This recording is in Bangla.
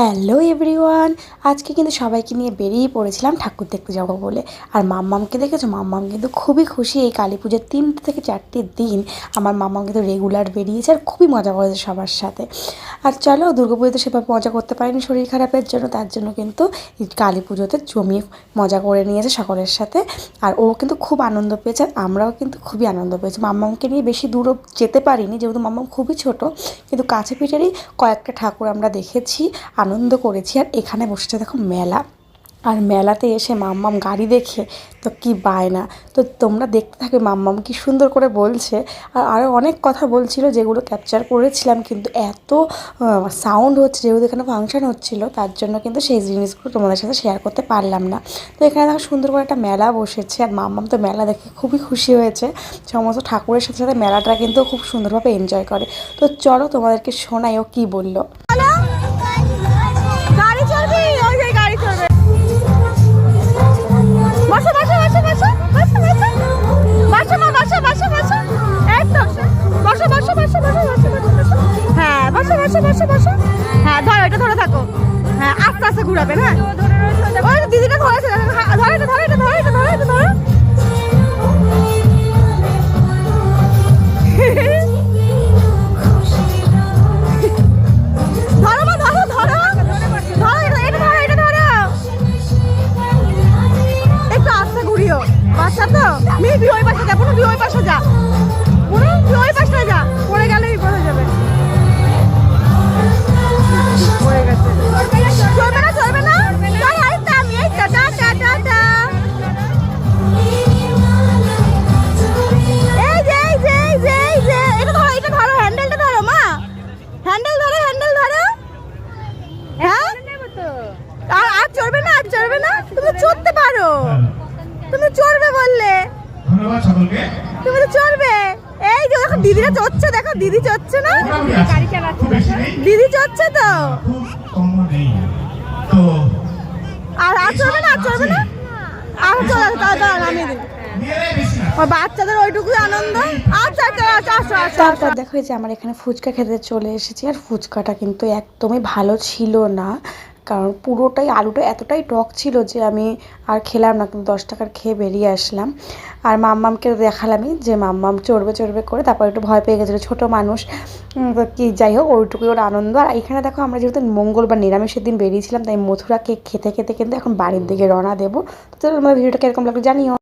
হ্যালো এভরিওয়ান, আজকে কিন্তু সবাইকে নিয়ে বেরিয়ে পড়েছিলাম ঠাকুর দেখতে যাবো বলে। আর মাম্মামকে দেখেছো, মাম্মাম কিন্তু খুবই খুশি। এই কালী পুজোর 3 থেকে 4 দিন আমার মাম্মাম কিন্তু রেগুলার বেরিয়েছে আর খুবই মজা করেছে সবার সাথে। আর চলো, দুর্গাপুজোতে সেভাবে মজা করতে পারিনি শরীর খারাপের জন্য, তার জন্য কিন্তু কালী পুজোতে জমিয়ে মজা করে নিয়েছে সকলের সাথে। আর ও কিন্তু খুব আনন্দ পেয়েছে, আর আমরাও কিন্তু খুবই আনন্দ পেয়েছি। মাম্মামকে নিয়ে বেশি দূরও যেতে পারিনি, যেহেতু মাম্মাম খুবই ছোট, কিন্তু কাছে পিঠেরই কয়েকটা ঠাকুর আমরা দেখেছি, আনন্দ করেছি। আর এখানে বসেছে দেখো মেলা, আর মেলাতে এসে মাম্মাম গাড়ি দেখে তো কি বায়না। তো তোমরা দেখতে থাকবে মাম্মাম কি সুন্দর করে বলছে। আর আরও অনেক কথা বলছিল যেগুলো ক্যাপচার করেছিলাম, কিন্তু এত সাউন্ড হচ্ছে যেহেতু এখানে ফাংশন হচ্ছিলো, তার জন্য কিন্তু সেই জিনিসগুলো তোমাদের সাথে শেয়ার করতে পারলাম না। তো এখানে দেখো সুন্দর করে একটা মেলা বসেছে, আর মাম্মাম তো মেলা দেখে খুবই খুশি হয়েছে। সমস্ত ঠাকুরের সাথে সাথে মেলাটা কিন্তু খুব সুন্দরভাবে এনজয় করে। তো চলো তোমাদেরকে শোনাই ও কী বললো। হ্যাঁ ধরো, এটা ধরে থাকো। হ্যাঁ আস্তে আস্তে ঘুরাবে। হ্যাঁ ওই দিদিটা ধরেছে, ধরো এটা, ধরো এটা, ধরো এটা, ধরো এটা, ধরো। ধরো মা, ধরো ধরো ধরো, এটা ধরো, এটা ধরো। একটু আস্তে ঘুরিও, বাচ্চা তো। তুই ওই পাশে যা, তুই ওই পাশে যা, তুই ওই পাশে যা, পড়ে গেলে বিপদ হয়ে যাবে। চড়তে পারো, তুমি চড়বে বললে, তুমি তো চড়বে। এই যে দেখো দিদিরা চড়ছে, দেখো দিদি চড়ছে না, গাড়ি চালাচ্ছে, দিদি চড়ছে তো। আর চড়বে না, আর চড়বে না, আর চলে নামিয়ে দিন। বাচ্চাদের ওইটুকুই আনন্দ। আচ্ছা আচ্ছা, তারপর দেখো যে আমার এখানে ফুচকা খেতে চলে এসেছি, আর ফুচকাটা কিন্তু একদমই ভালো ছিল না, কারণ পুরোটাই আলুটা এতটাই টক ছিল যে আমি আর খেলাম না, কিন্তু 10 টাকার খেয়ে বেরিয়ে আসলাম। আর মাম্মামকে দেখালামই যে মাম্মাম চড়বে চড়বে করে, তারপর একটু ভয় পেয়ে গেছিলো, ছোটো মানুষ তো কি, যাই হোক ওইটুকুই ওর আনন্দ। আর এখানে দেখো আমরা যেহেতু মঙ্গলবার নিরামিষের দিন বেরিয়েছিলাম, তাই মথুরা কেক খেতে খেতে কিন্তু এখন বাড়ির দিকে রওনা দেবো। তো তোমরা ভিডিওটা কীরকম লাগলো জানিও।